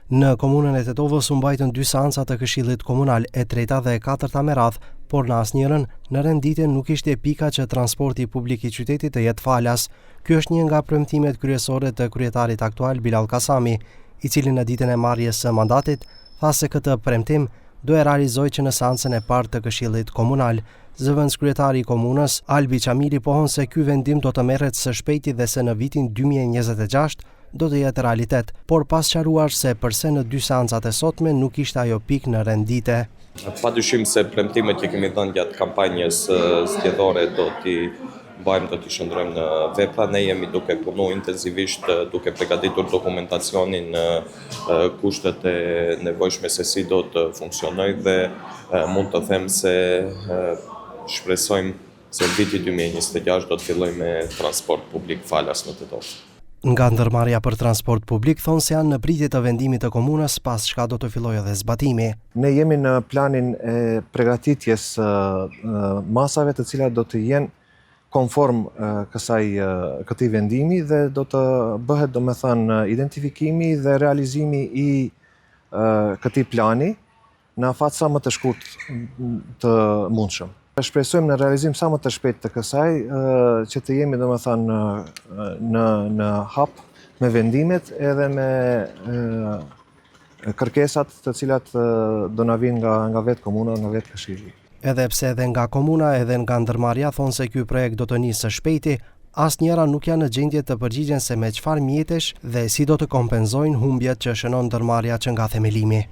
Në komunën e Tetovës u mbajtën 2 seanca të Këshillit Komunal, e treta dhe e katërta me radhë, por në asnjërin në renditje nuk ishte pika që transporti publik i qytetit të jetë falas. Ky është një nga premtimet kryesore të kryetarit aktual Bilal Kasami, i cili në ditën e marrjes së mandatit tha se këtë premtim do e realizojë që në seancën e parë të Këshillit Komunal. Zëvendëskryetari i komunës, Albi Qamili, pohon se ky vendim do të merret së shpejti dhe se në vitin 2026 do të jetë realitet, por pas sqaruar se përse në 2 seancat e sotme nuk ishte ajo pikë në rendite. Padyshim se premtimet që kemi dhënë gjatë kampanjës zgjedhore do t'i shndrojmë në vepra. Ne jemi duke punuar intensivisht, duke përgatitur dokumentacionin në kushtet e nevojshme se si do të funksionojë dhe mund të them se shpresojmë se në vitin 2026 do të fillojmë me transport publik falas në Tetovë. Nga ndërmarrja për transport publik thonë se janë në pritje të vendimit të komunës, pas çka do të fillojë edhe zbatimi. Ne jemi në planin e përgatitjes masave të cilat do të jenë konform këtij vendimi dhe do të bëhet domethënë identifikimi dhe realizimi i këtij plani në afat sa më të shkurtë të mundshëm. Shpresojmë në realizim sa më të shpejt të kësaj, që të jemi domethënë në hap me vendimet edhe me kërkesat të cilat do na vinë nga vetë komuna, nga vetë Këshilli. Edhe pse edhe nga komuna edhe nga ndërmarrja thonë se ky projekt do të nisë së shpejti, asnjëra nuk janë në gjendje të përgjigjen se me çfarë mjetesh dhe si do të kompenzojnë humbjet që shënon ndërmarrja që nga themelimi.